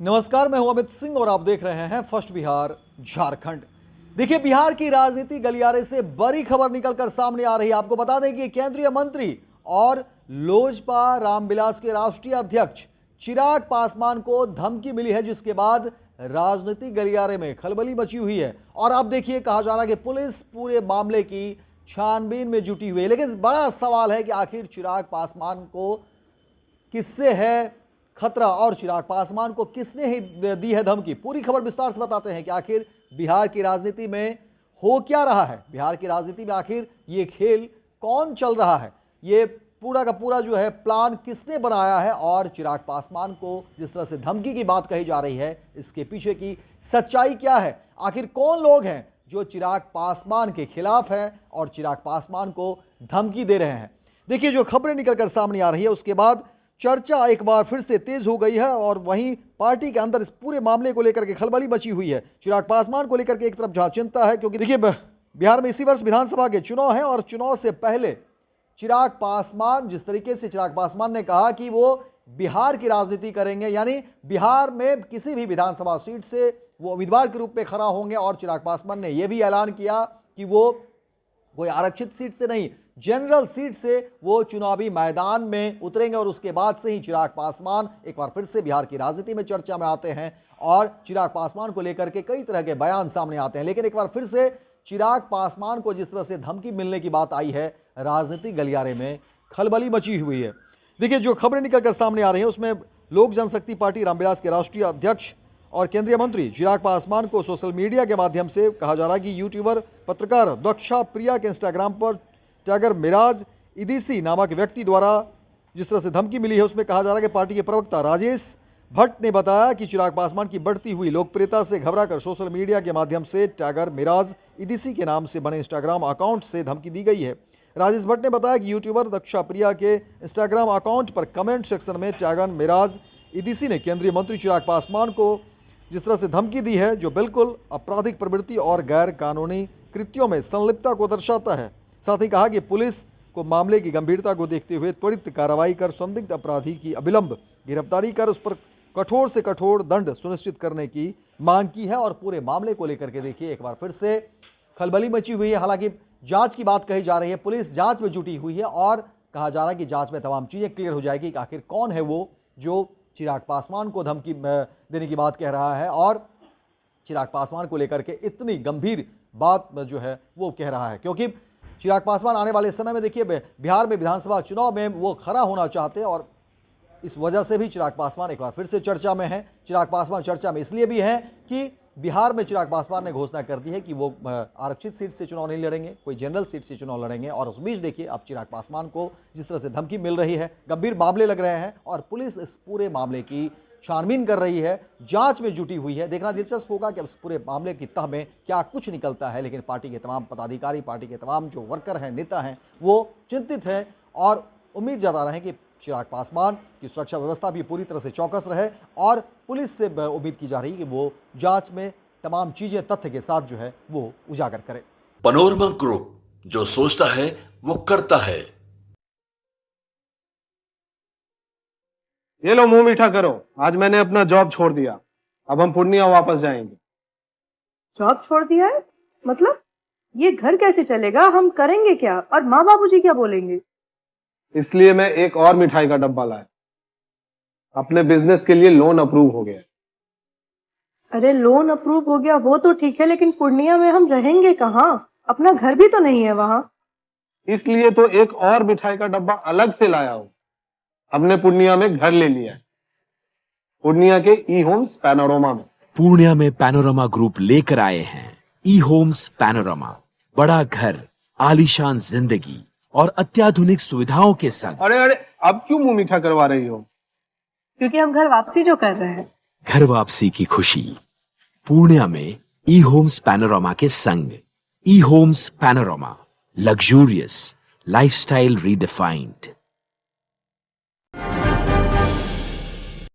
नमस्कार, मैं हूं अमित सिंह और आप देख रहे हैं फर्स्ट बिहार झारखंड। देखिए, बिहार की राजनीति गलियारे से बड़ी खबर निकलकर सामने आ रही है। आपको बता दें कि केंद्रीय मंत्री और लोजपा रामविलास के राष्ट्रीय अध्यक्ष चिराग पासवान को धमकी मिली है, जिसके बाद राजनीति गलियारे में खलबली मची हुई है। और अब देखिए, कहा जा रहा है कि पुलिस पूरे मामले की छानबीन में जुटी हुई है। लेकिन बड़ा सवाल है कि आखिर चिराग पासवान को किससे है खतरा और चिराग पासवान को किसने ही दी है धमकी। पूरी खबर विस्तार से बताते हैं कि आखिर बिहार की राजनीति में हो क्या रहा है, बिहार की राजनीति में आखिर ये खेल कौन चल रहा है, ये पूरा का पूरा जो है प्लान किसने बनाया है, और चिराग पासवान को जिस तरह से धमकी की बात कही जा रही है, इसके पीछे की सच्चाई क्या है। आखिर कौन लोग हैं जो चिराग पासवान के खिलाफ हैं और चिराग पासवान को धमकी दे रहे हैं। देखिए, जो खबरें निकलकर सामने आ रही है उसके बाद चर्चा एक बार फिर से तेज हो गई है और वहीं पार्टी के अंदर इस पूरे मामले को लेकर के खलबली मची हुई है। चिराग पासवान को लेकर के एक तरफ जहां चिंता है, क्योंकि देखिए बिहार में इसी वर्ष विधानसभा के चुनाव हैं और चुनाव से पहले चिराग पासवान, जिस तरीके से चिराग पासवान ने कहा कि वो बिहार की राजनीति करेंगे, यानी बिहार में किसी भी विधानसभा सीट से वो उम्मीदवार के रूप में खड़ा होंगे। और चिराग पासवान ने यह भी ऐलान किया कि वो कोई आरक्षित सीट से नहीं, जनरल सीट से वो चुनावी मैदान में उतरेंगे। और उसके बाद से ही चिराग पासवान एक बार फिर से बिहार की राजनीति में चर्चा में आते हैं और चिराग पासवान को लेकर के कई तरह के बयान सामने आते हैं। लेकिन एक बार फिर से चिराग पासवान को जिस तरह से धमकी मिलने की बात आई है, राजनीति गलियारे में खलबली मची हुई है। देखिए, जो खबरें निकलकर सामने आ रही हैं उसमें लोक जनशक्ति पार्टी रामविलास के राष्ट्रीय अध्यक्ष और केंद्रीय मंत्री चिराग पासवान को सोशल मीडिया के माध्यम से कहा जा रहा है कि यूट्यूबर पत्रकार दक्षा प्रिया के इंस्टाग्राम पर टाइगर मिराज इदीसी नामक व्यक्ति द्वारा जिस तरह से धमकी मिली है, उसमें कहा जा रहा है कि पार्टी के प्रवक्ता राजेश भट्ट ने बताया कि चिराग पासवान की बढ़ती हुई लोकप्रियता से घबराकर सोशल मीडिया के माध्यम से टाइगर मिराज इदीसी के नाम से बने इंस्टाग्राम अकाउंट से धमकी दी गई है। राजेश भट्ट ने बताया कि यूट्यूबर दक्षा प्रिया के इंस्टाग्राम अकाउंट पर कमेंट सेक्शन में टाइगर मिराज इदीसी ने केंद्रीय मंत्री चिराग पासवान को जिस तरह से धमकी दी है, जो बिल्कुल आपराधिक प्रवृत्ति और गैर कानूनी कृत्यों में संलिप्तता को दर्शाता है। साथ ही कहा कि पुलिस को मामले की गंभीरता को देखते हुए त्वरित कार्रवाई कर संदिग्ध अपराधी की अविलंब गिरफ्तारी कर उस पर कठोर से कठोर दंड सुनिश्चित करने की मांग की है। और पूरे मामले को लेकर के देखिए, एक बार फिर से खलबली मची हुई है। हालांकि जांच की बात कही जा रही है, पुलिस जांच में जुटी हुई है और कहा जा रहा है कि जांच में तमाम चीजें क्लियर हो जाएगी कि आखिर कौन है वो जो चिराग पासवान को धमकी देने की बात कह रहा है और चिराग पासवान को लेकर के इतनी गंभीर बात जो है वो कह रहा है। क्योंकि चिराग पासवान आने वाले समय में देखिए बिहार में विधानसभा चुनाव में वो खड़ा होना चाहते हैं और इस वजह से भी चिराग पासवान एक बार फिर से चर्चा में है। चिराग पासवान चर्चा में इसलिए भी है कि बिहार में चिराग पासवान ने घोषणा कर दी है कि वो आरक्षित सीट से चुनाव नहीं लड़ेंगे, कोई जनरल सीट से चुनाव लड़ेंगे। और उस बीच देखिए, अब चिराग पासवान को जिस तरह से धमकी मिल रही है, गंभीर मामले लग रहे हैं और पुलिस इस पूरे मामले की छानबीन कर रही है, जांच में जुटी हुई है। देखना दिलचस्प होगा कि अब इस पूरे मामले की तह में क्या कुछ निकलता है। लेकिन पार्टी के तमाम पदाधिकारी, पार्टी के तमाम जो वर्कर हैं, नेता हैं, वो चिंतित हैं और उम्मीद जता रहे हैं कि चिराग पासवान की सुरक्षा व्यवस्था भी पूरी तरह से चौकस रहे। और पुलिस से उम्मीद की जा रही है कि वो जांच में तमाम चीजें तथ्य के साथ जो है वो उजागर करे। पनोरमा ग्रुप, जो सोचता है वो करता है। ये लो, मुंह मीठा करो। आज मैंने अपना जॉब छोड़ दिया, अब हम पूर्णिया वापस जाएंगे। जॉब छोड़ दिया है? मतलब ये घर कैसे चलेगा? हम करेंगे क्या? और माँ बाबूजी क्या बोलेंगे? इसलिए मैं एक और मिठाई का डब्बा लाया। अपने बिजनेस के लिए लोन अप्रूव हो गया। अरे, लोन अप्रूव हो गया वो तो ठीक है, लेकिन पूर्णिया में हम रहेंगे कहाँ? अपना घर भी तो नहीं है वहां। इसलिए तो एक और मिठाई का डब्बा अलग से लाया हूं। हमने पूर्णिया में घर ले लिया है, पूर्णिया के ई होम्स पैनोरमा में। पूर्णिया में पैनोरमा ग्रुप लेकर आए हैं ई होम्स पैनोरमा। बड़ा घर, आलीशान जिंदगी और अत्याधुनिक सुविधाओं के संग। अरे अरे, अब क्यों मुंह मीठा करवा रही हो? क्योंकि हम घर वापसी जो कर रहे हैं। घर वापसी की खुशी पूर्णिया में ई होम्स पैनोरमा के संग। E homes panorama, luxurious lifestyle redefined.